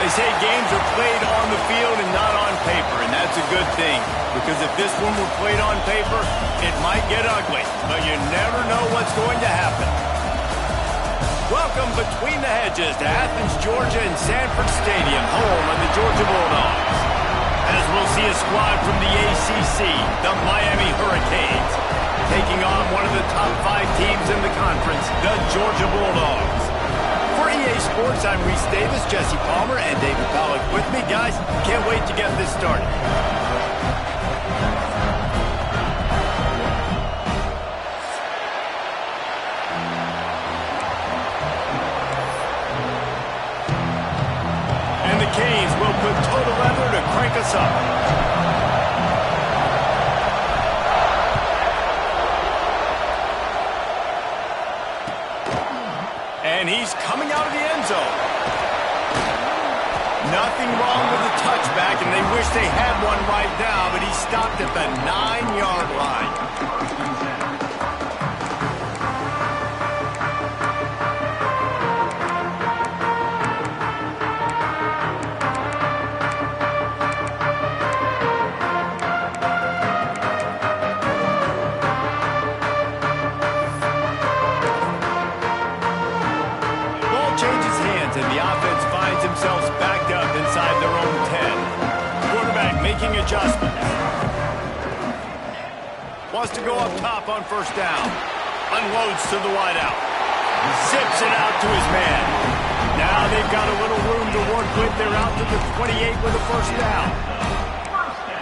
They say games are played on the field and not on paper, and that's a good thing. Because if this one were played on paper, it might get ugly. But you never know what's going to happen. Welcome between the hedges to Athens, Georgia and Sanford Stadium, home of the Georgia Bulldogs. As we'll see a squad from the ACC, the Miami Hurricanes, taking on one of the top 5 teams in the conference, the Georgia Bulldogs. For EA Sports, I'm Reese Davis, Jesse Palmer, and David Pollack with me. Guys, can't wait to get this started. And the Canes will put total leather to crank us up. And he's coming out of the end zone. Nothing wrong with the touchback, and they wish they had one right now, but he stopped at the 9-yard line. Changes hands, and the offense finds themselves backed up inside their own 10. Quarterback making adjustments. Wants to go up top on first down. Unloads to the wideout. Zips it out to his man. Now they've got a little room to work with. They're out to the 28 with a first down.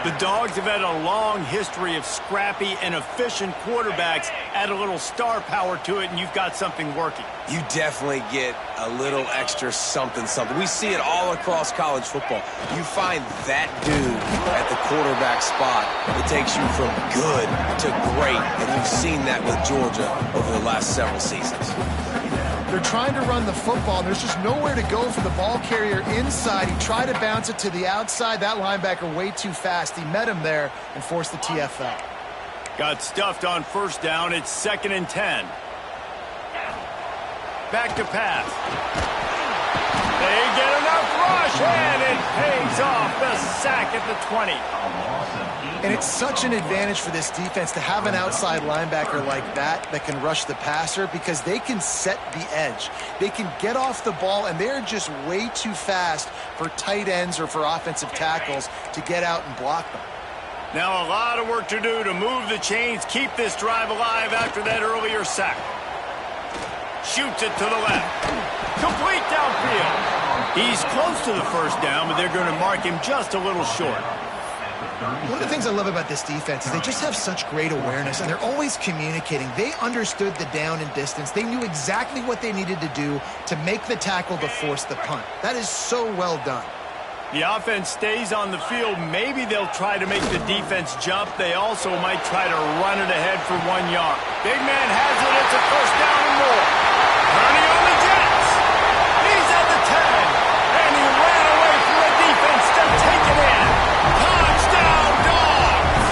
The Dogs have had a long history of scrappy and efficient quarterbacks. Add a little star power to it, and you've got something working. You definitely get a little extra something. We see it all across college football. You find that dude at the quarterback spot, it takes you from good to great, and you've seen that with Georgia over the last several seasons. They're trying to run the football, and there's just nowhere to go for the ball carrier inside. He tried to bounce it to the outside. That linebacker way too fast. He met him there and forced the TFL. Got stuffed on first down. It's 2nd and 10. Back to pass. They get enough rush, and it pays off. The sack at the 20. And it's such an advantage for this defense to have an outside linebacker like that can rush the passer, because they can set the edge. They can get off the ball, and they're just way too fast for tight ends or for offensive tackles to get out and block them. Now a lot of work to do to move the chains, keep this drive alive after that earlier sack. Shoots it to the left. Complete downfield. He's close to the first down, but they're going to mark him just a little short. One of the things I love about this defense is they just have such great awareness, and they're always communicating. They understood the down and distance. They knew exactly what they needed to do to make the tackle to force the punt. That is so well done. The offense stays on the field. Maybe they'll try to make the defense jump. They also might try to run it ahead for 1 yard. Big man has it. It's a first down and more. Turning on the Jets. He's at the 10. And he ran away from the defense to take it in. Touchdown, Dogs!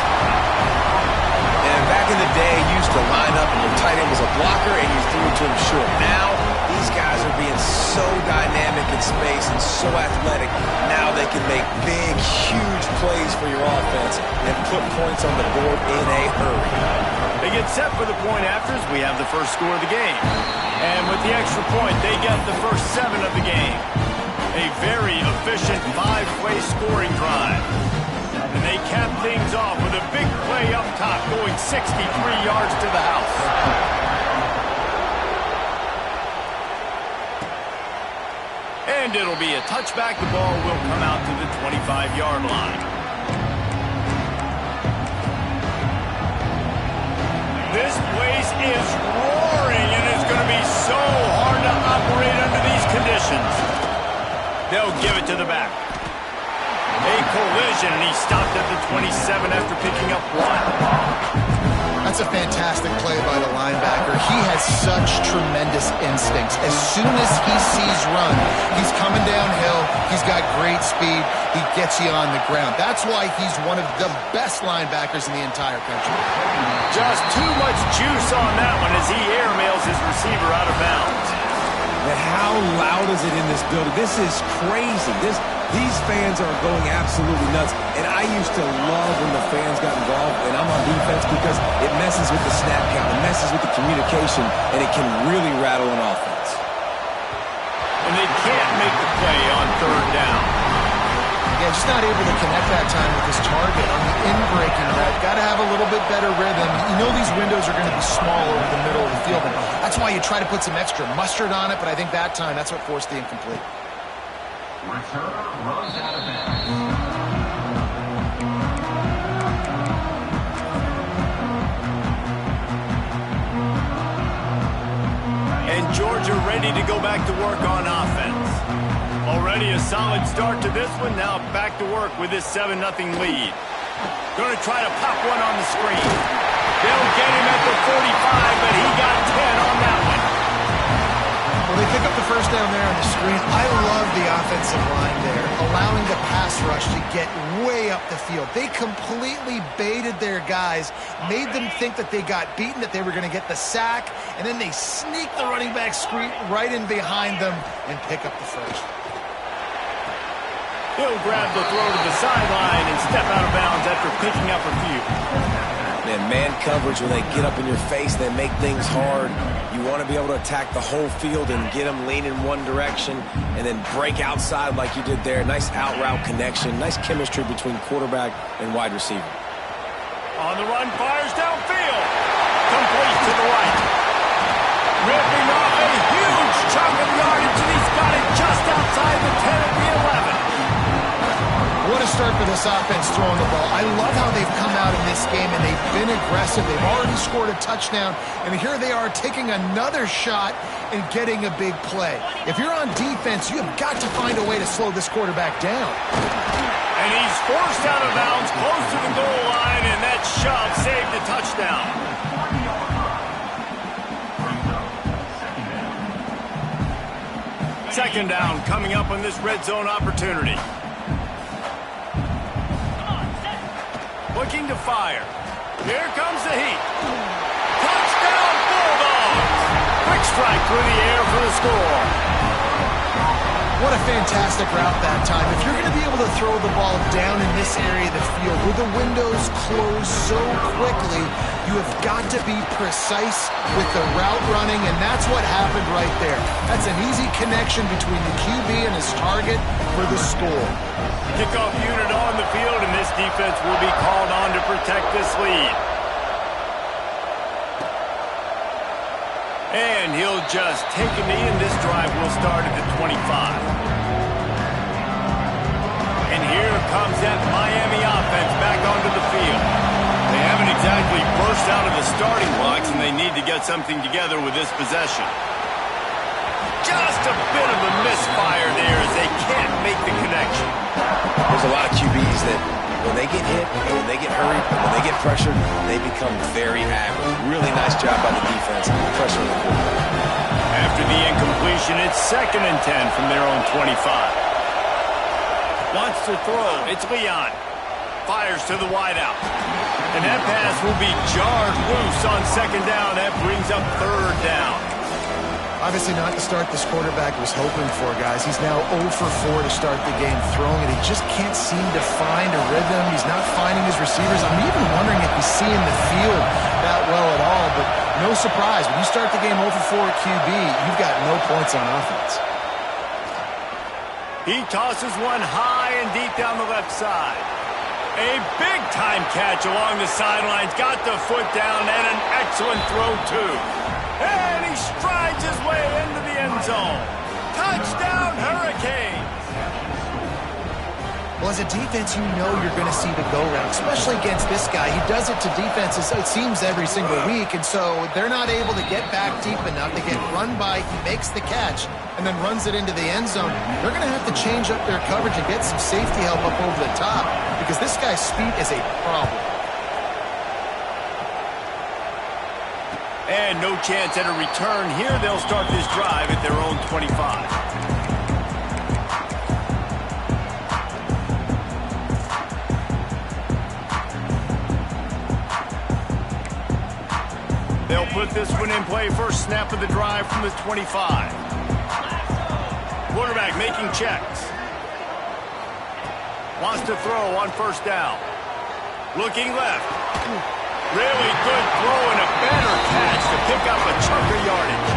And back in the day, you used to line up and your tight end was a blocker and you threw it to him short. Now, these guys are being so dynamic in space and so athletic. Now they can make big, huge plays for your offense and put points on the board in a hurry. They get set for the point afters. We have the first score of the game. And with the extra point, they get the first 7 of the game. A very efficient 5-play scoring drive. And they cap things off with a big play up top, going 63 yards to the house. And it'll be a touchback. The ball will come out to the 25-yard line. This place is roaring, and it's going to be so hard to operate under these conditions. They'll give it to the back. A collision, and he stopped at the 27 after picking up 1. That's a fantastic play by the linebacker. He has such tremendous instincts. As soon as he sees run, he's coming downhill. He's got great speed. He gets you on the ground. That's why he's one of the best linebackers in the entire country. Just too much juice on that one as he airmails his receiver out of bounds. And how loud is it in this building? This is crazy. These fans are going absolutely nuts. And I used to love when the fans got involved, and I'm on defense because it messes with the snap count, it messes with the communication, and it can really rattle an offense. And they can't make the play on third down. Yeah, just not able to connect that time with his target on the in-breaking route. Got to have a little bit better rhythm. You know these windows are going to be small over the middle of the field, and that's why you try to put some extra mustard on it, but I think that time that's what forced the incomplete. Return runs out of bounds. And Georgia ready to go back to work on offense. Already a solid start to this one. Now back to work with this 7-0 lead. Going to try to pop one on the screen. They'll get him at the 45, but he got 10 on that one. Well, they pick up the first down there on the screen. I love the offensive line there, allowing the pass rush to get way up the field. They completely baited their guys, made them think that they got beaten, that they were going to get the sack, and then they sneak the running back screen right in behind them and pick up the first. He'll grab the throw to the sideline and step out of bounds after picking up a few. And man coverage, when they get up in your face, they make things hard. You want to be able to attack the whole field and get them lean in one direction and then break outside like you did there. Nice out route connection, nice chemistry between quarterback and wide receiver. On the run, fires downfield. Complete to the right. Ripping off a huge chunk of yardage, and he's got it just outside the 10 at the 11. What a start for this offense throwing the ball. I love how they've come out in this game, and they've been aggressive. They've already scored a touchdown, and here they are taking another shot and getting a big play. If you're on defense, you have got to find a way to slow this quarterback down. And he's forced out of bounds close to the goal line, and that shove saved the touchdown. Second down coming up on this red zone opportunity. Looking to fire. Here comes the heat. Touchdown Bulldogs! Quick strike through the air for the score. What a fantastic route that time. If you're going to be able to throw the ball down in this area of the field where the windows close so quickly, you have got to be precise with the route running, and that's what happened right there. That's an easy connection between the QB and his target for the score. Kickoff unit on the field, and this defense will be called on to protect this lead. And he'll just take a knee, and this drive will start at the 25. And here comes that Miami offense back onto the field. They haven't exactly burst out of the starting blocks, and they need to get something together with this possession. Just a bit of a misfire there as they can't make the connection. There's a lot of QBs that when they get hit, and when they get hurried, and when they get pressured, they become very average. Really nice job by the defense pressuring the quarterback. After the incompletion, it's 2nd and 10 from their own 25. Wants to throw. It's Leon. Fires to the wideout. And that pass will be jarred loose on 2nd down. That brings up 3rd down. Obviously not the start this quarterback was hoping for, guys. He's now 0 for 4 to start the game throwing it. He just can't seem to find a rhythm. He's not finding his receivers. I'm even wondering if he's seeing the field that well at all, but no surprise. When you start the game 0 for 4 at QB, you've got no points on offense. He tosses one high and deep down the left side. A big-time catch along the sidelines. Got the foot down and an excellent throw, too. And he strides his way into the end zone. Touchdown, Hurricanes! Well, as a defense, you know you're going to see the go-round, especially against this guy. He does it to defenses, it seems, every single week, and so they're not able to get back deep enough. They get run by, he makes the catch, and then runs it into the end zone. They're going to have to change up their coverage and get some safety help up over the top because this guy's speed is a problem. And no chance at a return here. They'll start this drive at their own 25. They'll put this one in play. First snap of the drive from the 25. Quarterback making checks. Wants to throw on first down. Looking left. Really good throw and a better catch to pick up a chunk of yardage.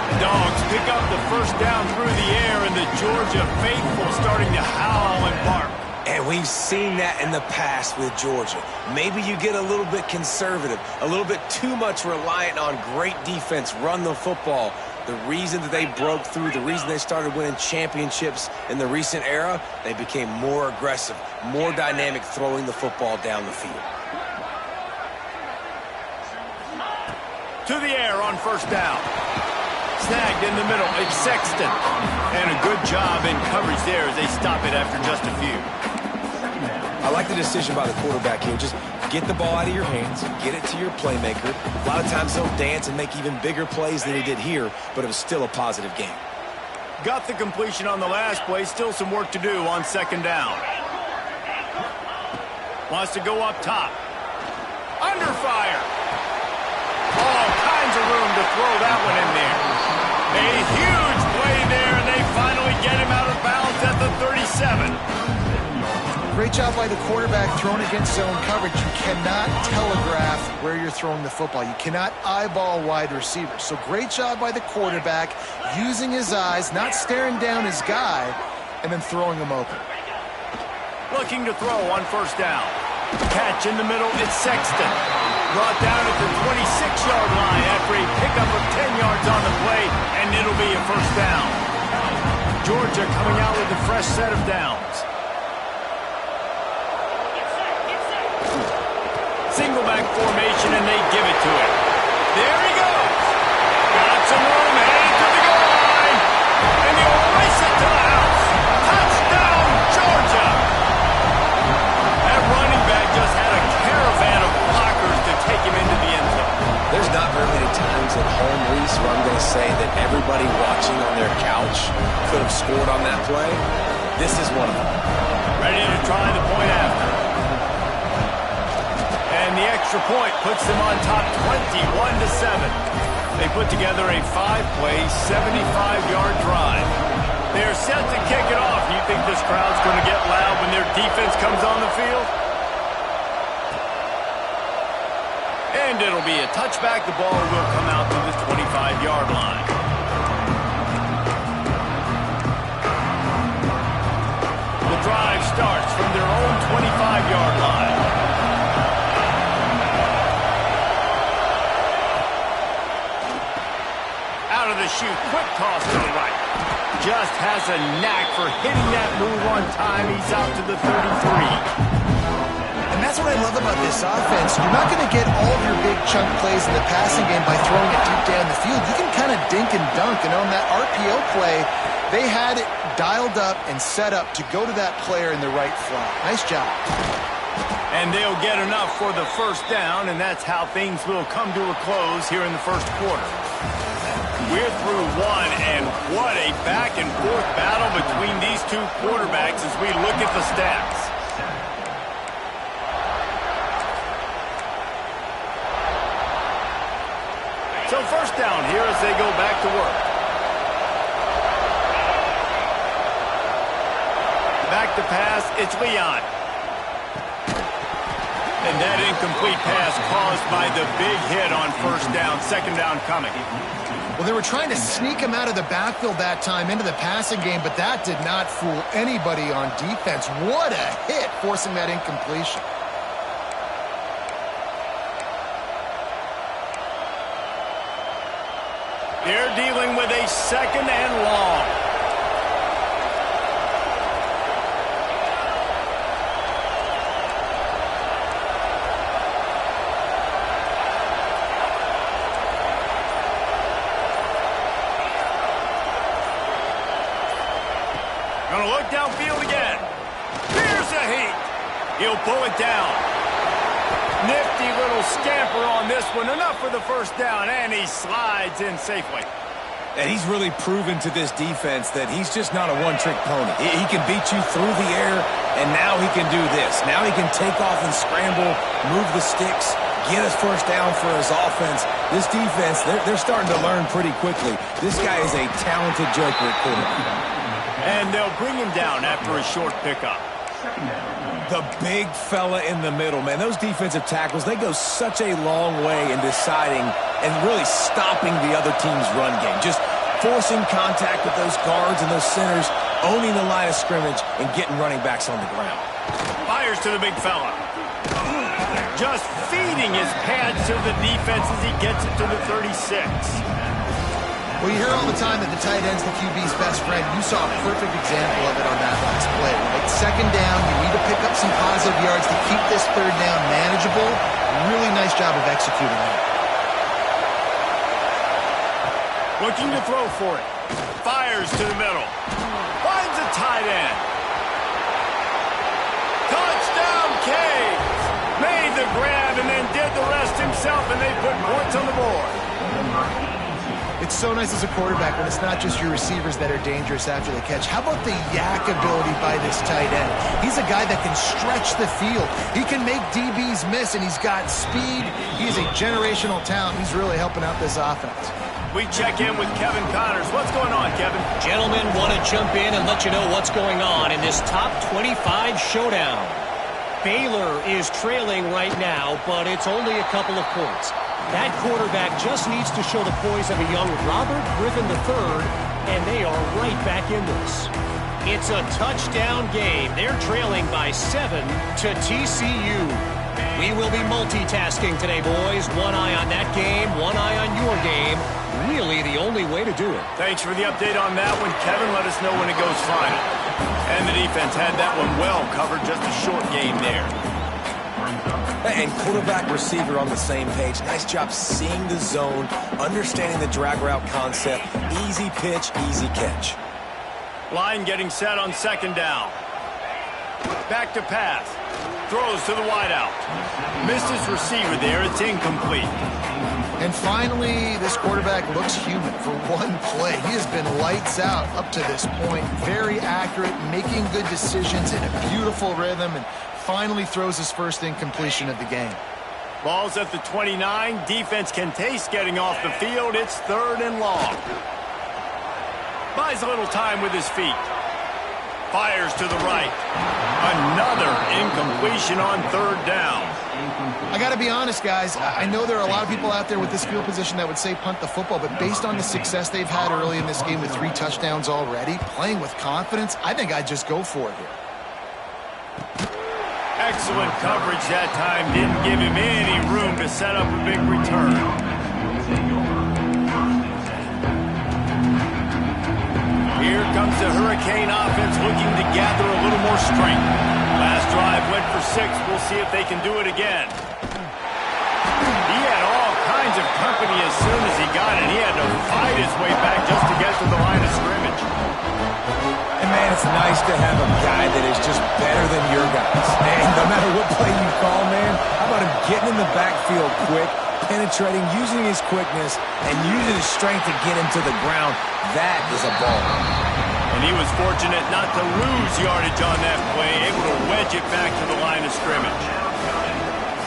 The Dogs pick up the first down through the air, and the Georgia faithful starting to howl and bark. And we've seen that in the past with Georgia. Maybe you get a little bit conservative, a little bit too much reliant on great defense, run the football. The reason that they broke through, the reason they started winning championships in the recent era, they became more aggressive, more dynamic throwing the football down the field. To the air on first down. Snagged in the middle. It's Sexton. And a good job in coverage there as they stop it after just a few. I like the decision by the quarterback here. Just get the ball out of your hands, get it to your playmaker. A lot of times he'll dance and make even bigger plays than he did here, but it was still a positive game. Got the completion on the last play. Still some work to do on second down. Wants to go up top. Under fire. All kinds of room to throw that one in there. A huge play there, and they finally get him out of bounds at the 37. Great job by the quarterback thrown against zone coverage. You cannot telegraph where you're throwing the football. You cannot eyeball wide receivers. So great job by the quarterback using his eyes, not staring down his guy, and then throwing him open. Looking to throw on first down. Catch in the middle, it's Sexton. Brought down at the 26-yard line after a pickup of 10 yards on the play, and it'll be a first down. Georgia coming out with a fresh set of downs. Single back formation, and they give it to him. There he goes. Got some room, heading to the goal line. And he'll race it to the house. Touchdown, Georgia. That running back just had a caravan of blockers to take him into the end zone. There's not very many times at home, Reese, where I'm going to say that everybody watching on their couch could have scored on that play. This is one of them. Ready to try the point after. And the extra point puts them on top 21-7. They put together a 5-play, 75-yard drive. They're set to kick it off. You think this crowd's going to get loud when their defense comes on the field? And it'll be a touchback. The ball will come out to the 25-yard line. The drive starts from their own 25-yard line. Out of the chute, quick toss to the right. Just has a knack for hitting that move on time. He's out to the 33. And that's what I love about this offense. You're not going to get all of your big chunk plays in the passing game by throwing it deep down the field. You can kind of dink and dunk. And on that RPO play, they had it dialed up and set up to go to that player in the right flat. Nice job. And they'll get enough for the first down, and that's how things will come to a close here in the first quarter. We're through one, and what a back-and-forth battle between these two quarterbacks as we look at the stats. So first down here as they go back to work. Back to pass, it's Leon. And that incomplete pass caused by the big hit on first down, second down coming. Well, they were trying to sneak him out of the backfield that time into the passing game, but that did not fool anybody on defense. What a hit, forcing that incompletion. They're dealing with a second and long. Gonna look downfield again. Here's a heat. He'll pull it down. Nifty little scamper on this one. Enough for the first down, and he slides in safely. And he's really proven to this defense that he's just not a one-trick pony. He can beat you through the air, and now he can do this. Now he can take off and scramble, move the sticks, get us first down for his offense. This defense, they're starting to learn pretty quickly. This guy is a talented joker at quarterback. And they'll bring him down after a short pickup. The big fella in the middle, man. Those defensive tackles, they go such a long way in deciding and really stopping the other team's run game. Just forcing contact with those guards and those centers, owning the line of scrimmage, and getting running backs on the ground. Fires to the big fella. Just feeding his pads to the defense as he gets it to the 36. Well, you hear all the time that the tight end's the QB's best friend. You saw a perfect example of it on that last play, right? Second down, you need to pick up some positive yards to keep this third down manageable. Really nice job of executing that. Looking to throw for it. Fires to the middle. Finds a tight end. Touchdown, Canes! Made the grab and then did the rest himself, and they put points on the board. It's so nice as a quarterback when it's not just your receivers that are dangerous after the catch. How about the yak ability by this tight end? He's a guy that can stretch the field. He can make DBs miss, and he's got speed. He is a generational talent. He's really helping out this offense. We check in with Kevin Connors. What's going on, Kevin? Gentlemen, want to jump in and let you know what's going on in this top 25 showdown. Baylor is trailing right now, but it's only a couple of points. That quarterback just needs to show the poise of a young Robert Griffin III, and they are right back in this. It's a touchdown game. They're trailing by 7 to TCU. We will be multitasking today, boys. One eye on that game, one eye on your game. Really the only way to do it. Thanks for the update on that one, Kevin. Let us know when it goes final. And the defense had that one well covered. Just a short game there. And quarterback receiver on the same page. Nice job seeing the zone, understanding the drag route concept. Easy pitch, easy catch. Line getting set on second down. Back to pass. Throws to the wideout. Missed his receiver there. It's incomplete. And finally, this quarterback looks human for one play. He has been lights out up to this point. Very accurate, making good decisions in a beautiful rhythm, and finally throws his first incompletion of the game. Ball's at the 29. Defense can taste getting off the field. It's third and long. Buys a little time with his feet. Fires to the right. Another incompletion on third down. I got to be honest, guys. I know there are a lot of people out there with this field position that would say punt the football, but based on the success they've had early in this game with 3 touchdowns already, playing with confidence, I think I'd just go for it here. Excellent coverage that time. Didn't give him any room to set up a big return. Here comes the Hurricane offense looking to gather a little more strength. Last drive went for 6. We'll see if they can do it again. He had all kinds of company as soon as he got it. He had to fight his way back just to get to the line of scrimmage. And, man, it's nice to have a guy that is just better than your guys. And no matter what play you call, man, how about him getting in the backfield quick, penetrating, using his quickness, and using his strength to get him to the ground. That is a ball. And he was fortunate not to lose yardage on that play, able to wedge it back to the line of scrimmage.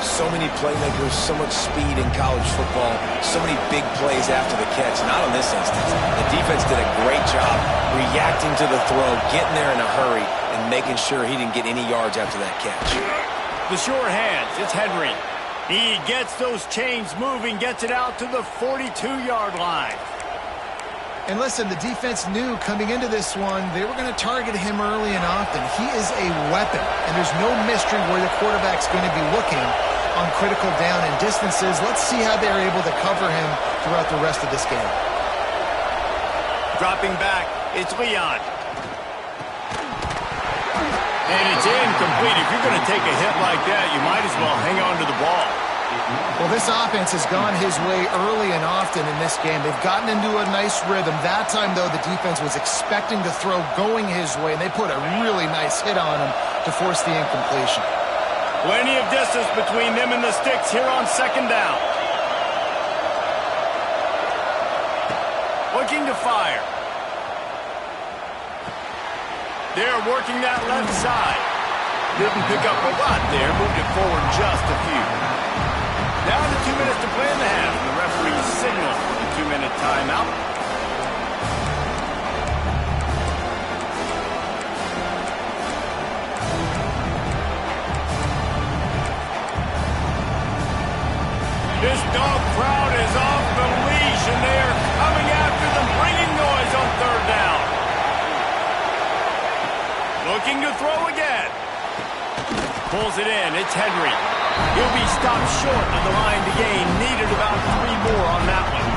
So many playmakers, so much speed in college football, so many big plays after the catch. Not in this instance. The defense did a great job reacting to the throw, getting there in a hurry, and making sure he didn't get any yards after that catch. The sure hands, it's Henry. He gets those chains moving, gets it out to the 42-yard line. And listen, the defense knew coming into this one, they were going to target him early and often. He is a weapon, and there's no mystery where the quarterback's going to be looking on critical down and distances. Let's see how they're able to cover him throughout the rest of this game. Dropping back, it's Leon. And it's incomplete. If you're going to take a hit like that, you might as well hang on to the ball. Well, this offense has gone his way early and often in this game. They've gotten into a nice rhythm. That time, though, the defense was expecting the throw going his way, and they put a really nice hit on him to force the incompletion. Plenty of distance between them and the sticks here on second down. Looking to fire. They're working that left side. Didn't pick up a lot there. Moved it forward just a few. Down to 2 minutes to play in the half. The referee signals for the 2-minute timeout. This dog crowd is off the leash, and they are coming after them, bringing noise on third down. Looking to throw again. Pulls it in. It's Henry. He'll be stopped short of the line to gain. Needed about 3 more on that one.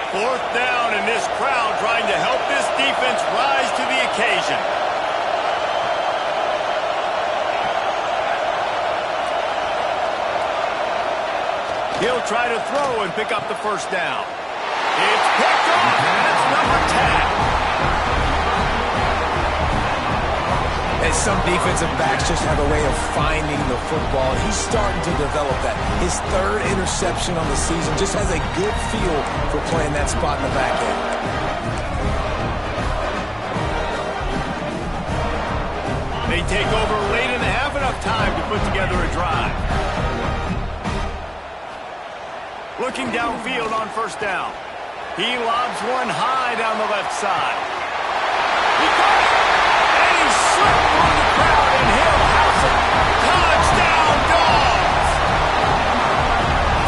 Fourth down, and this crowd trying to help this defense rise to the occasion. He'll try to throw and pick up the first down. It's picked off, and it's number 10. And some defensive backs just have a way of finding the football. He's starting to develop that. His third interception on the season, just has a good feel for playing that spot in the back end. They take over late in the half, enough time to put together a drive. Looking downfield on first down. He lobs one high down the left side. He got it! And he slipped through the crowd, and he'll house it. Touchdown, Dogs!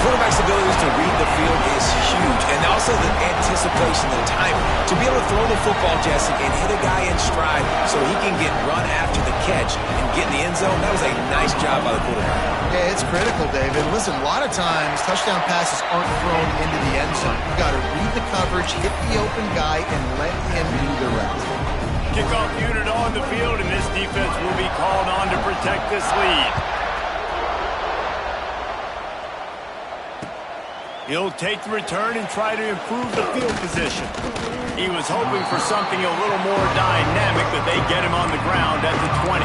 Quarterback's abilities to read the field is huge, and also the anticipation, the timing. To be able to throw the football, Jesse, and hit a guy in stride so he can get run after the catch and get in the end zone, that was a nice job by the quarterback. Yeah, it's critical, David. Listen, a lot of times touchdown passes aren't thrown into the end zone. You got to read the coverage, hit the open guy, and let him do the rest. Kickoff unit on the field, and this defense will be called on to protect this lead. He'll take the return and try to improve the field position. He was hoping for something a little more dynamic, but they get him on the ground at the 20.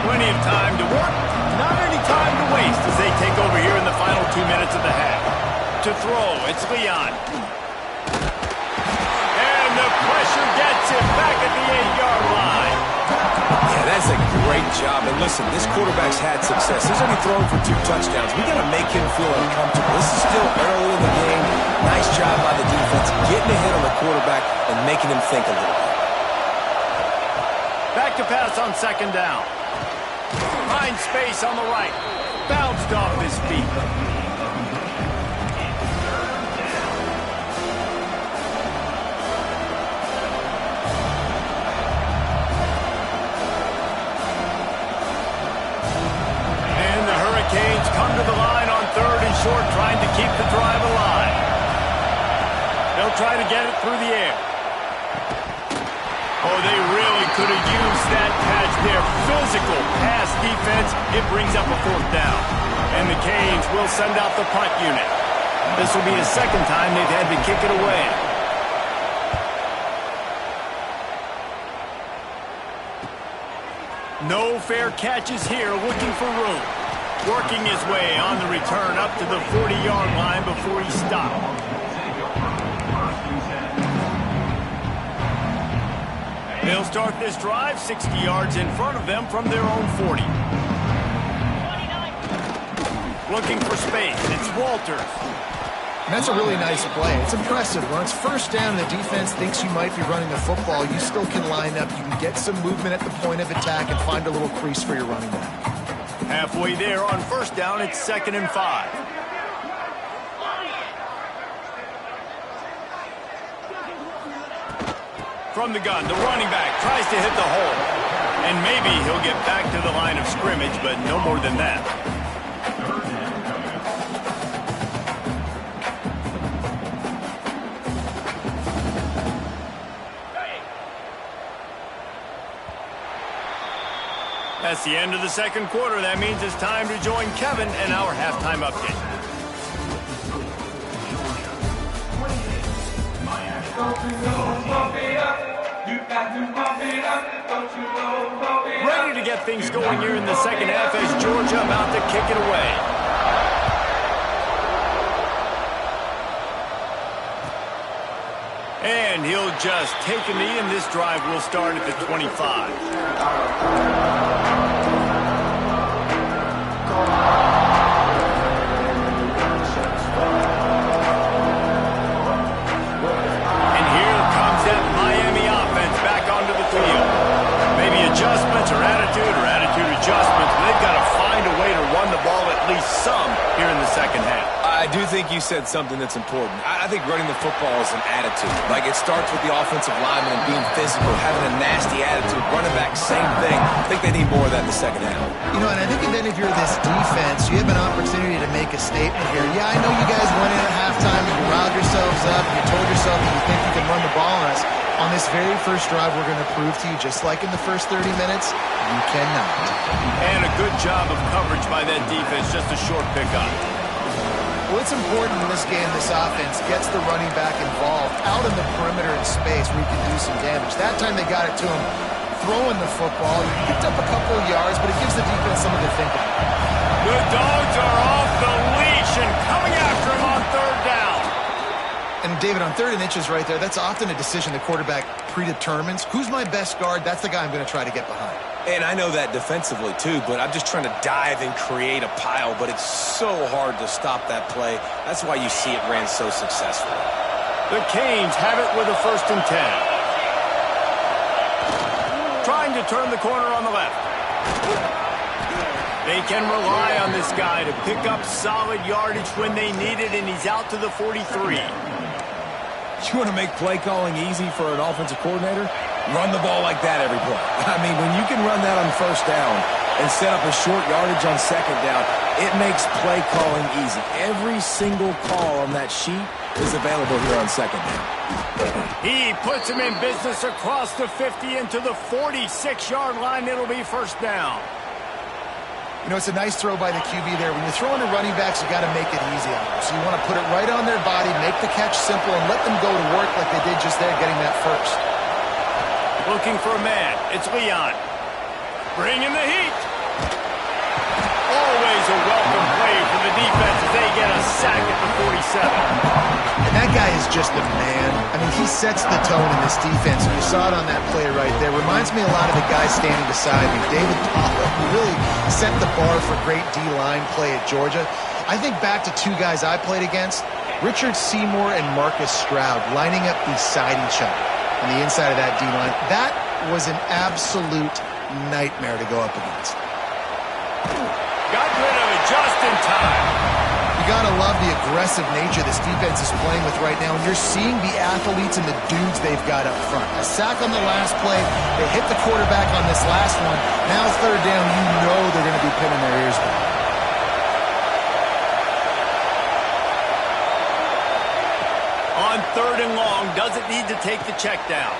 Plenty of time to work, not any time to waste as they take over here in the final 2 minutes of the half. To throw, it's Leon. And the pressure gets him back at the 8-yard line. Yeah, that's a great job. And listen, this quarterback's had success. He's only thrown for 2 touchdowns. We got to make him feel uncomfortable. This is still early in the game. Nice job by the defense, getting a hit on the quarterback and making him think a little bit. Back to pass on second down. Finds space on the right. Bounced off his feet. And the Hurricanes come to the line on third and short, trying to keep the drive alive. They'll try to get it through the air. Oh, they really could have used that catch there. Physical pass defense. It brings up a fourth down. And the Canes will send out the punt unit. This will be the second time they've had to kick it away. No fair catches here, looking for room. Working his way on the return up to the 40-yard line before he stopped. They'll start this drive 60 yards in front of them from their own 40. Looking for space. It's Walters. And that's a really nice play. It's impressive. When it's first down and the defense thinks you might be running the football, you still can line up. You can get some movement at the point of attack and find a little crease for your running back. Halfway there on first down, it's 2nd and 5. From the gun, the running back tries to hit the hole. And maybe he'll get back to the line of scrimmage, but no more than that. That's the end of the second quarter. That means it's time to join Kevin and our halftime update. Ready to get things going here in the second half as Georgia about to kick it away. And he'll just take a knee, and this drive will start at the 25. adjustments or attitude adjustments. They've got to find a way to run the ball at least some here in the second half. I do think you said something that's important. I think running the football is an attitude. Like, it starts with the offensive lineman and being physical, having a nasty attitude. Running back, same thing. I think they need more of that in the second half. You know, and I think even if you're this defense, you have an opportunity to make a statement here. Yeah, I know you guys went in at halftime and you riled yourselves up and you told yourself that you think you can run the ball on us. On this very first drive, we're going to prove to you, just like in the first 30 minutes, you cannot. And a good job of coverage by that defense, just a short pickup. Well, it's important in this game this offense gets the running back involved out in the perimeter in space where he can do some damage. That time they got it to him throwing the football. He picked up a couple of yards, but it gives the defense something to think about. The Dogs are off the leash and coming after him on third down. And, David, on 3rd and inches right there, that's often a decision the quarterback predetermines. Who's my best guard? That's the guy I'm going to try to get behind. And I know that defensively, too, but I'm just trying to dive and create a pile, but it's so hard to stop that play. That's why you see it ran so successfully. The Canes have it with a 1st and 10. Trying to turn the corner on the left. They can rely on this guy to pick up solid yardage when they need it, and he's out to the 43. You want to make play calling easy for an offensive coordinator? Run the ball like that every play. I mean, when you can run that on 1st down and set up a short yardage on 2nd down, it makes play calling easy. Every single call on that sheet is available here on 2nd down. He puts him in business across the 50 into the 46-yard line. It'll be 1st down. You know, it's a nice throw by the QB there. When you're throwing to running backs, you got to make it easy on them. So you want to put it right on their body, make the catch simple, and let them go to work like they did just there, getting that first. Looking for a man. It's Leon. Bringing the heat. Always a welcome play for the defense as they get a sack at the 47. And that guy is just a man. I mean, he sets the tone in this defense. You saw it on that play right there. Reminds me a lot of the guy standing beside me, David Pollack, who really set the bar for great D-line play at Georgia. I think back to 2 guys I played against, Richard Seymour and Marcus Stroud, lining up beside each other on the inside of that D-line. That was an absolute nightmare to go up against. Got rid of it just in time. You gotta love the aggressive nature this defense is playing with right now, and you're seeing the athletes and the dudes they've got up front. A sack on the last play, they hit the quarterback on this last one. Now 3rd down, you know they're going to be pinning their ears back. On 3rd and long, doesn't need to take the check down.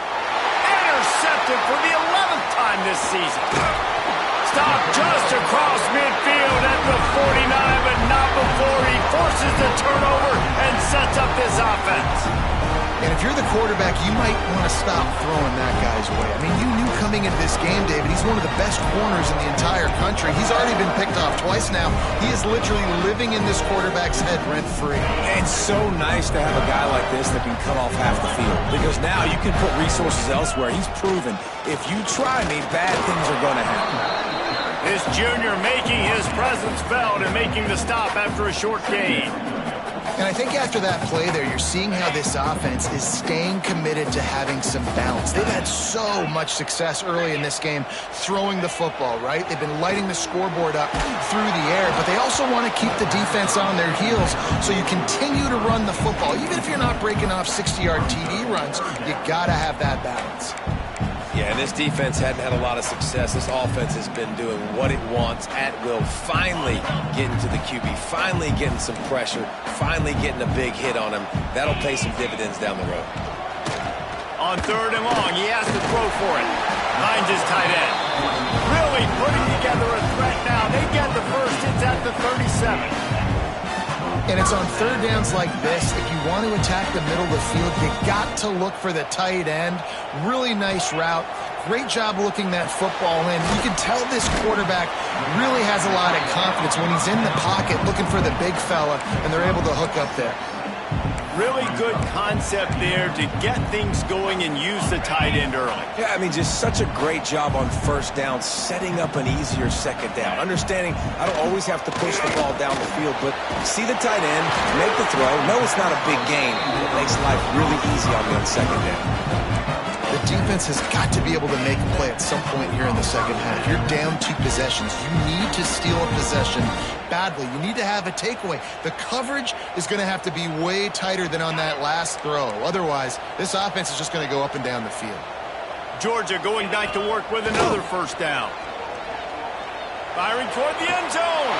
Intercepted for the 11th time this season. Stop just across midfield at the 49, but not before he forces the turnover and sets up this offense. And if you're the quarterback, you might want to stop throwing that guy's way. I mean, you knew coming into this game, David, he's one of the best corners in the entire country. He's already been picked off twice now. He is literally living in this quarterback's head rent-free. And it's so nice to have a guy like this that can cut off half the field, because now you can put resources elsewhere. He's proven if you try me, bad things are going to happen. This junior making his presence felt and making the stop after a short gain. And I think after that play there, you're seeing how this offense is staying committed to having some balance. They've had so much success early in this game throwing the football, right? They've been lighting the scoreboard up through the air, but they also want to keep the defense on their heels, so you continue to run the football. Even if you're not breaking off 60-yard TD runs, you got to have that balance. Yeah, and this defense hadn't had a lot of success. This offense has been doing what it wants at will. Finally getting to the QB, finally getting some pressure, finally getting a big hit on him. That'll pay some dividends down the road. On 3rd and long, he has to throw for it. Finds his tight end. Really putting together a threat now. They get the first. It's at the 37. And it's on 3rd downs like this. If you want to attack the middle of the field, you got to look for the tight end. Really nice route. Great job looking that football in. You can tell this quarterback really has a lot of confidence when he's in the pocket looking for the big fella, and they're able to hook up there. Really good concept there to get things going and use the tight end early. Yeah, I mean, just such a great job on 1st down, setting up an easier 2nd down. Understanding I don't always have to push the ball down the field, but see the tight end, make the throw. No, it's not a big gain. It makes life really easy on me on 2nd down. The the defense has got to be able to make a play at some point here in the second half. You're down 2 possessions. You need to steal a possession badly. You need to have a takeaway. The coverage is going to have to be way tighter than on that last throw. Otherwise, this offense is just going to go up and down the field. Georgia going back to work with another first down. Firing toward the end zone.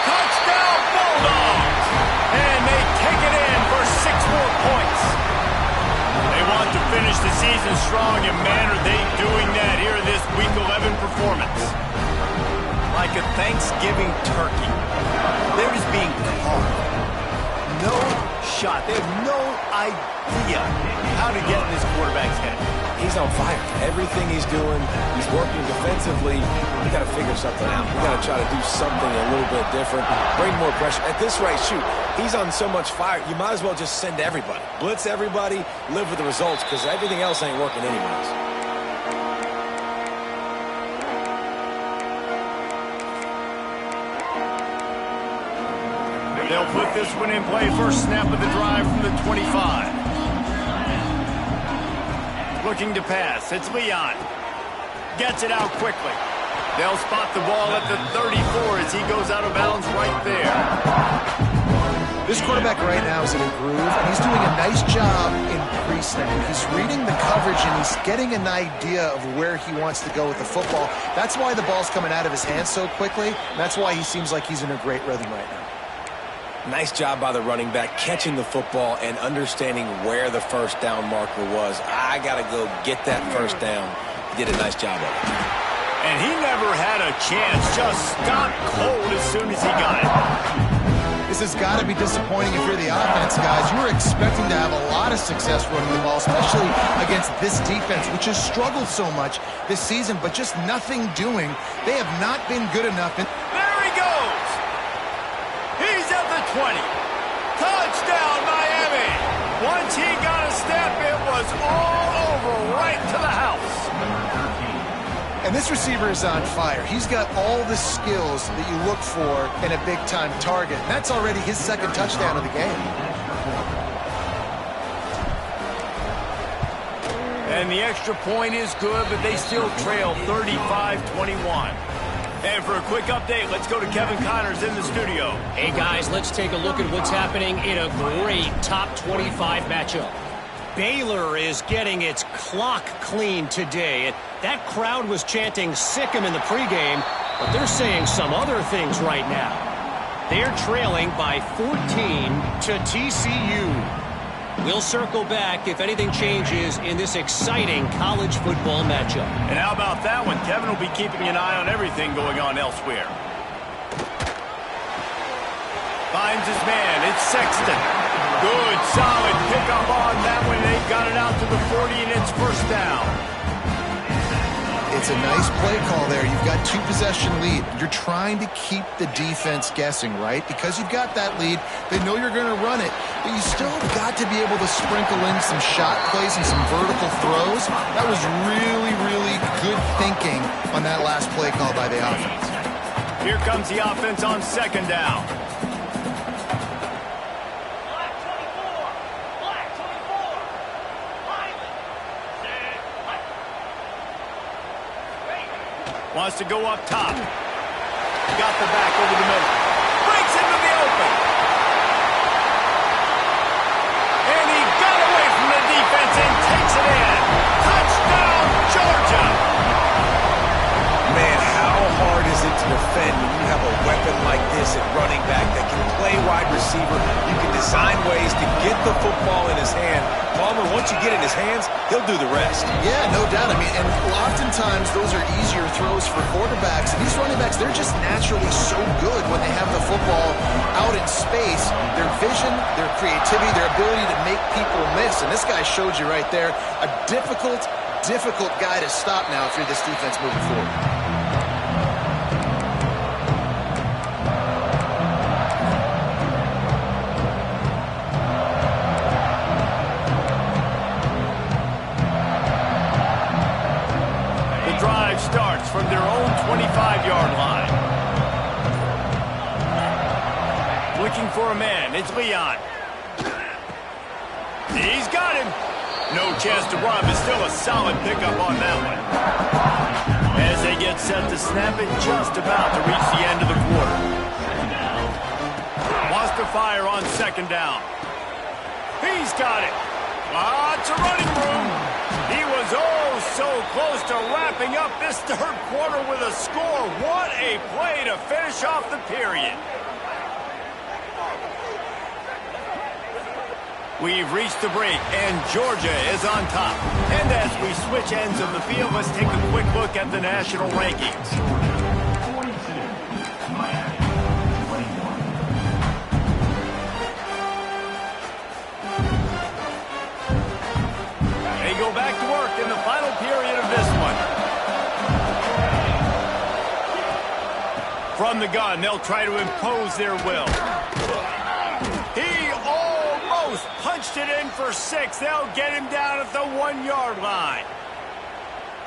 Touchdown, Bulldogs! And they take it in for 6 more points. They want to finish the season strong, and man, are they doing that here in this Week 11 performance. Like a Thanksgiving turkey, they're just being carved. No shot. They have no idea how to get in this quarterback's head. He's on fire. Everything he's doing, he's working defensively. We got to figure something out. We got to try to do something a little bit different, bring more pressure. At this rate, shoot, he's on so much fire, you might as well just send everybody. Blitz everybody, live with the results, because everything else ain't working anyways. They'll put this one in play. First snap of the drive from the 25. Looking to pass. It's Leon. Gets it out quickly. They'll spot the ball at the 34 as he goes out of bounds right there. This quarterback right now is in a groove, and he's doing a nice job in pre-snap. He's reading the coverage, and he's getting an idea of where he wants to go with the football. That's why the ball's coming out of his hands so quickly. That's why he seems like he's in a great rhythm right now. Nice job by the running back, catching the football and understanding where the first down marker was. I got to go get that first down. He did a nice job of it. And he never had a chance. Just stopped cold as soon as he got it. This has got to be disappointing if you're the offense, guys. You were expecting to have a lot of success running the ball, especially against this defense, which has struggled so much this season, but just nothing doing. They have not been good enough. There he goes. He's at the 20. Touchdown, Miami. Once he got a step, it was all over right to the house. And this receiver is on fire. He's got all the skills that you look for in a big-time target. And that's already his second touchdown of the game. And the extra point is good, but they still trail 35-21. And for a quick update, let's go to Kevin Connors in the studio. Hey, guys, let's take a look at what's happening in a great top 25 matchup. Baylor is getting its clock cleaned today. That crowd was chanting "sick 'em" in the pregame, but they're saying some other things right now. They're trailing by 14 to TCU. We'll circle back if anything changes in this exciting college football matchup. And how about that one? Kevin will be keeping an eye on everything going on elsewhere. Finds his man. It's Sexton. Good, solid pickup on that one. They got it out to the 40, and it's first down. It's a nice play call there. You've got 2-possession lead. You're trying to keep the defense guessing, right? Because you've got that lead, they know you're going to run it, but you still got to be able to sprinkle in some shot plays and some vertical throws. That was really, really good thinking on that last play call by the offense. Here comes the offense on second down. Wants to go up top. Got the back over the middle. Breaks into the open. And he got away from the defense and takes it in. Touchdown, Georgia. Man, how hard is it to defend when you have a weapon like this at running back that can play wide receiver? You can design ways to get the football in his hand. Palmer, once you get it in his hands, he'll do the rest. Yeah, no doubt. I mean, and oftentimes those are easier throws for quarterbacks. And these running backs, they're just naturally so good when they have the football out in space. Their vision, their creativity, their ability to make people miss. And this guy showed you right there, a difficult guy to stop now if you're this defense moving forward. Starts from their own 25-yard line. Looking for a man. It's Leon. He's got him. No chance to run, but still a solid pickup on that one. As they get set to snap it, just about to reach the end of the quarter. Wants to fire on second down. He's got it. Lots of running room. He was so close to wrapping up this third quarter with a score. What a play to finish off the period. We've reached the break, and Georgia is on top. And as we switch ends of the field, let's take a quick look at the national rankings. 42, Miami, 21. They go back to work in the final period of this one. From the gun, they'll try to impose their will. He almost punched it in for 6. They'll get him down at the 1-yard line.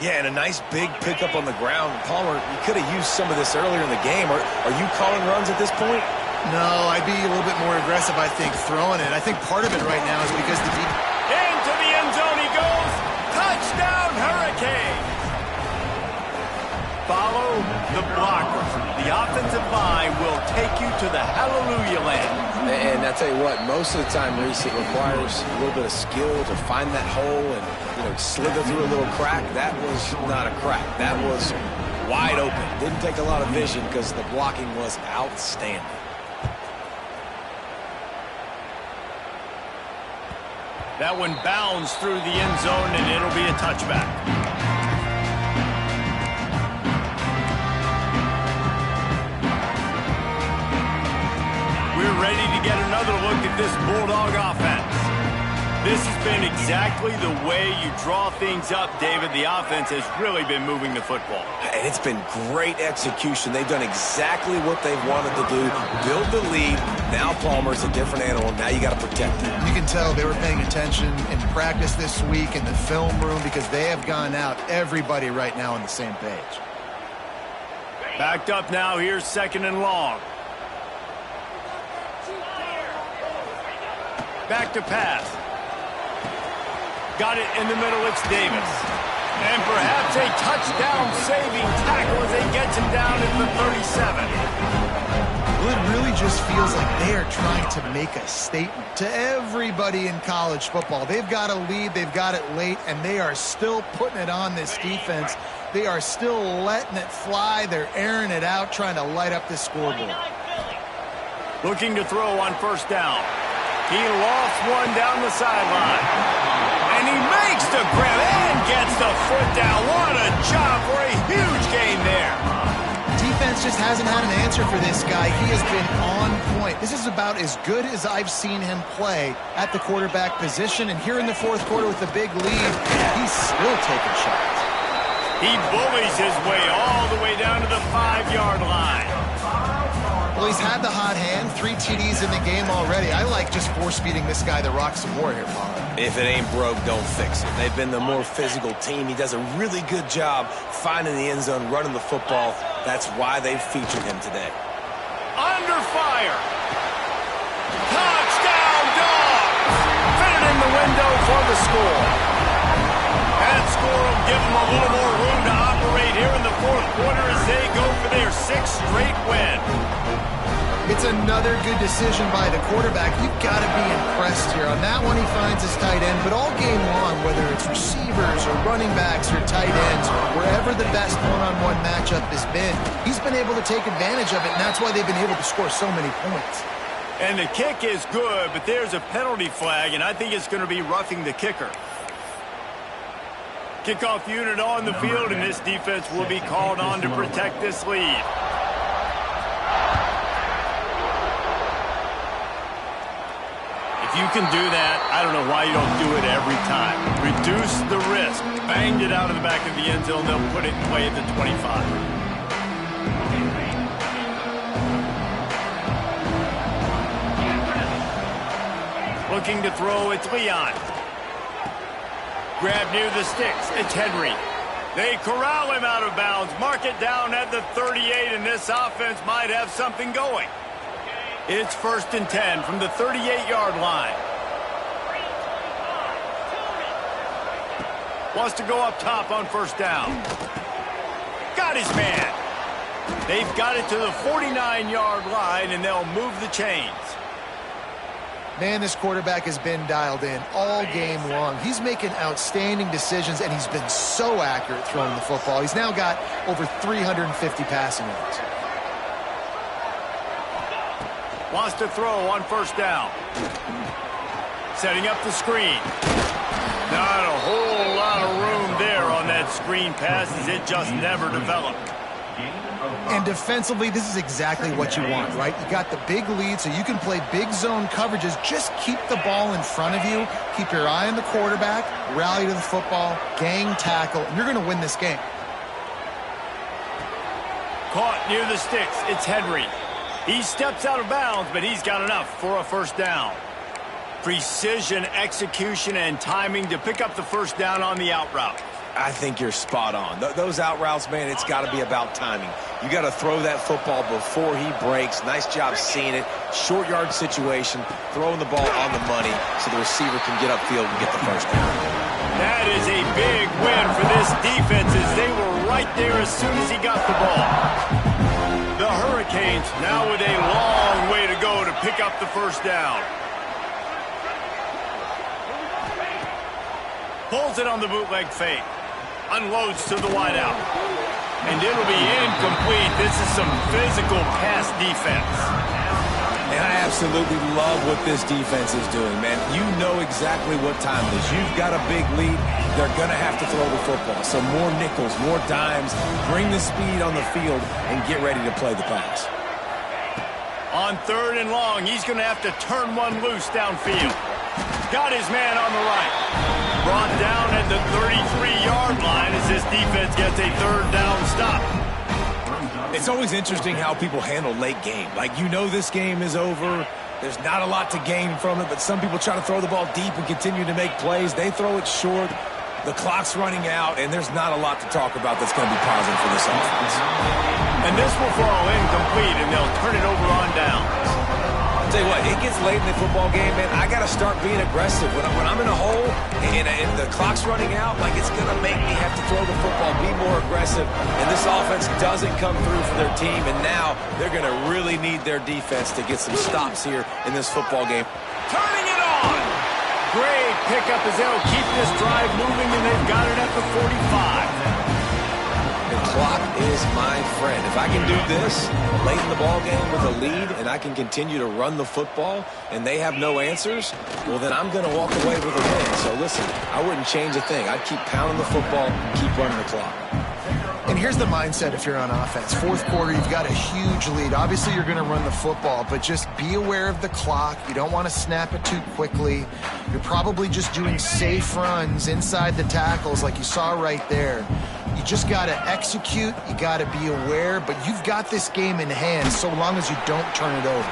Yeah, and a nice big pickup on the ground. Palmer, you could have used some of this earlier in the game. Are you calling runs at this point? No, I'd be a little bit more aggressive, I think, throwing it. I think part of it right now is because the deep... Into the end zone he goes. Touchdown, Hurricanes. Follow the blocker. The offensive line will take you to the hallelujah land. And I tell you what, most of the time, Reese, it requires a little bit of skill to find that hole and, slither through a little crack. That was not a crack. That was wide open. Didn't take a lot of vision because the blocking was outstanding. That one bounds through the end zone, and it'll be a touchback. We're ready to get another look at this Bulldog offense. This has been exactly the way you draw things up, David. The offense has really been moving the football. And it's been great execution. They've done exactly what they've wanted to do. Build the lead. Now Palmer's a different animal. Now you got to protect him. You can tell they were paying attention in practice this week in the film room because they have gone out, everybody right now on the same page. Backed up now. Here's second and long. Back to pass. Got it in the middle. It's Davis. And perhaps a touchdown-saving tackle as they get him down at the 37. Well, it really just feels like they are trying to make a statement to everybody in college football. They've got a lead, they've got it late, and they are still putting it on this defense. They are still letting it fly. They're airing it out, trying to light up the scoreboard. Looking to throw on first down. He lost one down the sideline. And he makes the grab and gets the foot down. What a job for a huge gain there. Defense just hasn't had an answer for this guy. He has been on point. This is about as good as I've seen him play at the quarterback position. And here in the fourth quarter with a big lead, he's still taking shots. He bullies his way all the way down to the 5-yard line. Well, he's had the hot hand, 3 TDs in the game already. I like just force-feeding this guy the rock some more here, Paul. If it ain't broke, don't fix it. They've been the more physical team. He does a really good job finding the end zone, running the football. That's why they've featured him today. Under fire. Touchdown, Dogs! Fit it in the window for the score. That score will give them a little more room to operate here in the fourth quarter as they go for their 6th straight win. It's another good decision by the quarterback. You've got to be impressed here. On that one, he finds his tight end. But all game long, whether it's receivers or running backs or tight ends, wherever the best one-on-one matchup has been, he's been able to take advantage of it, and that's why they've been able to score so many points. And the kick is good, but there's a penalty flag, and I think it's going to be roughing the kicker. Kickoff unit on the field, and this defense will be called on to protect this lead. If you can do that, I don't know why you don't do it every time. Reduce the risk. Banged it out of the back of the end zone. They'll put it away at the 25. Looking to throw, it's Leon. Grab near the sticks, it's Henry. They corral him out of bounds, mark it down at the 38, and this offense might have something going. It's 1st and 10 from the 38-yard line. Wants to go up top on first down. Got his man. They've got it to the 49-yard line, and they'll move the chains. Man, this quarterback has been dialed in all game long. He's making outstanding decisions, and he's been so accurate throwing the football. He's now got over 350 passing yards. Wants to throw on first down. Setting up the screen. Not a whole lot of room there on that screen pass as it just never developed. And defensively, this is exactly what you want, right? You got the big lead, so you can play big zone coverages. Just keep the ball in front of you. Keep your eye on the quarterback. Rally to the football. Gang tackle. And you're going to win this game. Caught near the sticks. It's Henry. He steps out of bounds, but he's got enough for a first down. Precision, execution, and timing to pick up the first down on the out route. I think you're spot on. Those out routes, man, it's got to be about timing. You got to throw that football before he breaks. Nice job seeing it. Short yard situation, throwing the ball on the money so the receiver can get upfield and get the first down. That is a big win for this defense as they were right there as soon as he got the ball. The Hurricanes now with a long way to go to pick up the first down. Pulls it on the bootleg fake. Unloads to the wideout. And it'll be incomplete. This is some physical pass defense. And I absolutely love what this defense is doing, man. You know exactly what time it is. You've got a big lead. They're going to have to throw the football. So more nickels, more dimes. Bring the speed on the field and get ready to play the pass. On third and long, he's going to have to turn one loose downfield. Got his man on the right. Brought down at the 33-yard line as this defense gets a third down stop. It's always interesting how people handle late game. Like, you know this game is over. There's not a lot to gain from it, but some people try to throw the ball deep and continue to make plays. They throw it short. The clock's running out, and there's not a lot to talk about that's going to be positive for this offense. And this will fall incomplete, and they'll turn it over on downs. Tell you what, it gets late in the football game, man. I got to start being aggressive. When I'm in a hole and the clock's running out, like, it's going to make me have to throw the football, be more aggressive. And this offense doesn't come through for their team, and now they're going to really need their defense to get some stops here in this football game. Turning it on! Great pickup as they'll keep this drive moving, and they've got it at the 45. The clock is my friend. If I can do this late in the ball game with a lead and I can continue to run the football and they have no answers, well, then I'm going to walk away with a win. So listen, I wouldn't change a thing. I'd keep pounding the football, keep running the clock. And here's the mindset if you're on offense. Fourth quarter, you've got a huge lead. Obviously, you're going to run the football, but just be aware of the clock. You don't want to snap it too quickly. You're probably just doing safe runs inside the tackles like you saw right there. You just got to execute. You got to be aware, but you've got this game in hand so long as you don't turn it over.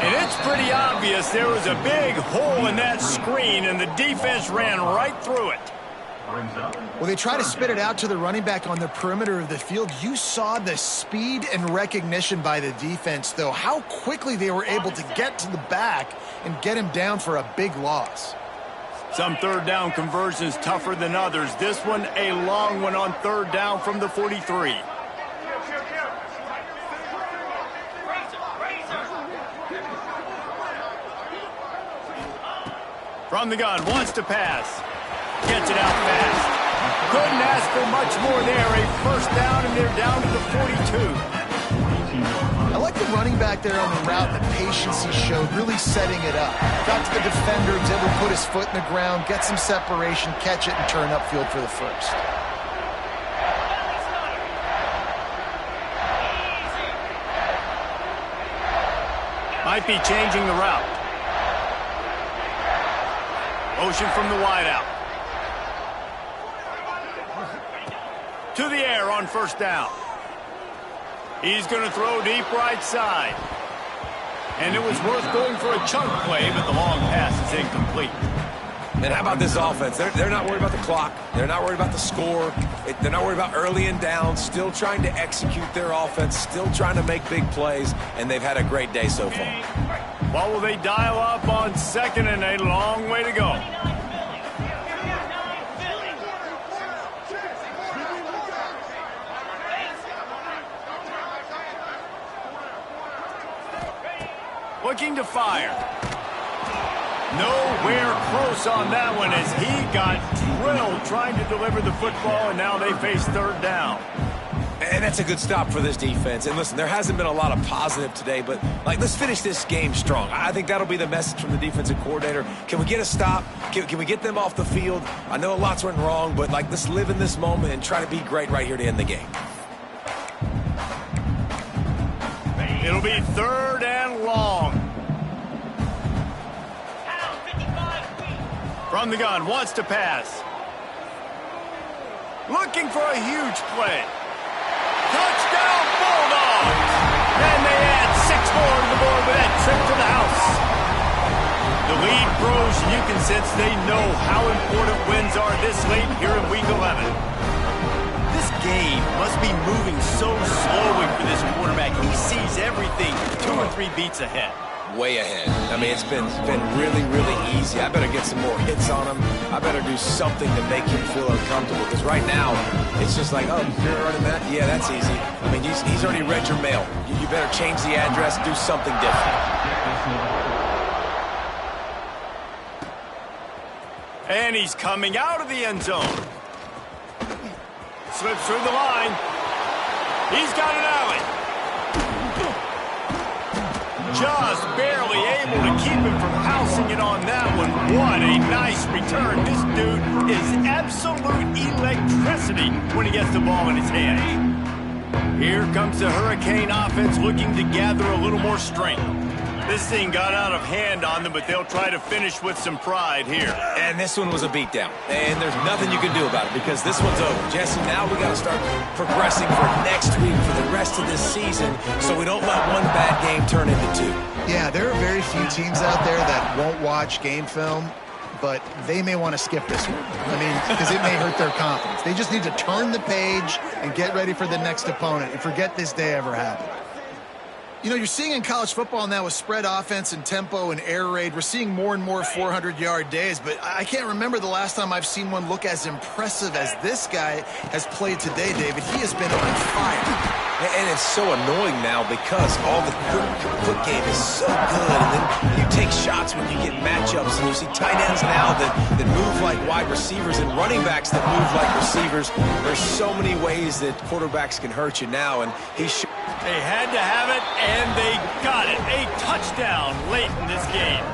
And it's pretty obvious there was a big hole in that screen, and the defense ran right through it. Well, they try to spit it out to the running back on the perimeter of the field. You saw the speed and recognition by the defense, though, how quickly they were able to get to the back and get him down for a big loss. Some third down conversions tougher than others. This one a long one on third down from the 43. From the gun, wants to pass. Gets it out fast. Couldn't ask for much more there. A first down, and they're down to the 42. I like the running back there on the route, the patience he showed, really setting it up. Got to the defender, was able to put his foot in the ground, get some separation, catch it, and turn upfield for the first. Might be changing the route. Motion from the wideout. To the air on first down. He's going to throw deep right side. And it was worth going for a chunk play, but the long pass is incomplete. And how about this offense? They're not worried about the clock. They're not worried about the score. They're not worried about early and down. Still trying to execute their offense. Still trying to make big plays. And they've had a great day so far. What will they dial up on second and a long way to go? Looking to fire. Nowhere close on that one as he got drilled trying to deliver the football, and now they face third down. And that's a good stop for this defense. And listen, there hasn't been a lot of positive today, but let's finish this game strong. I think that'll be the message from the defensive coordinator. Can we get a stop? Can we get them off the field? I know a lot's went wrong, but let's live in this moment and try to be great right here to end the game. It'll be third and long. From the gun, wants to pass. Looking for a huge play. Touchdown Bulldogs! And they add 6 more to the board with that trip to the house. The lead grows, and you can sense they know how important wins are this late here in Week 11. This game must be moving so slowly for this quarterback. He sees everything 2 or 3 beats ahead. Way ahead. I mean, it's been really, really easy. I better get some more hits on him. I better do something to make him feel uncomfortable, because right now, it's just like, oh, you're running that? Yeah, that's easy. I mean, he's already read your mail. You better change the address, do something different. And he's coming out of the end zone. Slips through the line. He's got an alley. Just barely able to keep him from housing it on that one. What a nice return. This dude is absolute electricity when he gets the ball in his hand. Here comes the Hurricane offense looking to gather a little more strength. This thing got out of hand on them, but they'll try to finish with some pride here. And this one was a beatdown. And there's nothing you can do about it, because this one's over. Jesse, now we got to start progressing for next week, for the rest of this season, so we don't let one bad game turn into 2. Yeah, there are very few teams out there that won't watch game film, but they may want to skip this one. I mean, because it may hurt their confidence. They just need to turn the page and get ready for the next opponent and forget this day ever happened. You know, you're seeing in college football now with spread offense and tempo and air raid, we're seeing more and more 400-yard days, but I can't remember the last time I've seen one look as impressive as this guy has played today, David. He has been on fire. And it's so annoying now because all the quick game is so good, and then you take shots when you get matchups, and you see tight ends now that move like wide receivers and running backs that move like receivers. There's so many ways that quarterbacks can hurt you now, and They had to have it, and they got it. A touchdown late in this game.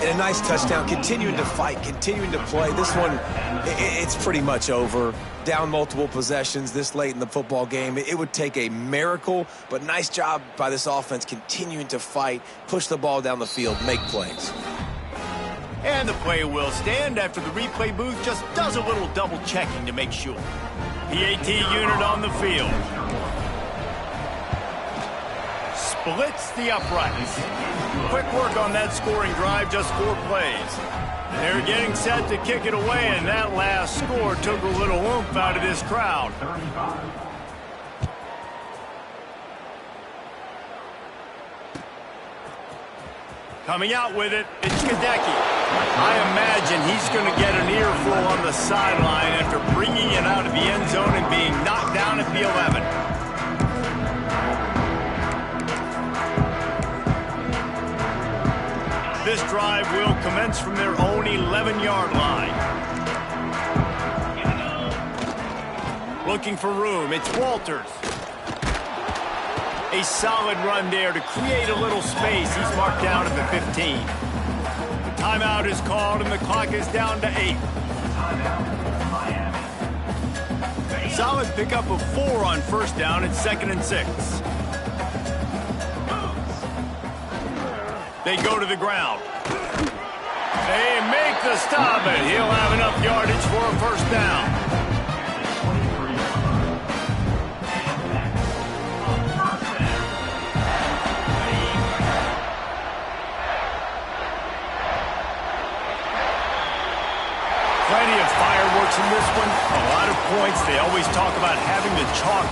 And a nice touchdown, continuing to fight, continuing to play. This one, it's pretty much over. Down multiple possessions this late in the football game. It would take a miracle, but nice job by this offense continuing to fight, push the ball down the field, make plays. And the play will stand after the replay booth just does a little double checking to make sure. PAT unit on the field. Splits the uprights. Quick work on that scoring drive, just 4 plays. They're getting set to kick it away, and that last score took a little oomph out of this crowd. Coming out with it, it's Gadecki. I imagine he's going to get an earful on the sideline after bringing it out of the end zone and being knocked down at the 11. This drive will commence from their own 11-yard line. Looking for room, it's Walters. A solid run there to create a little space. He's marked down at the 15. The timeout is called, and the clock is down to 8. Solid pickup of 4 on first down. It's 2nd and 6. They go to the ground. They make the stop, and he'll have enough yardage for a first down. Plenty of fireworks in this one. A lot of points. They always talk about having the chalk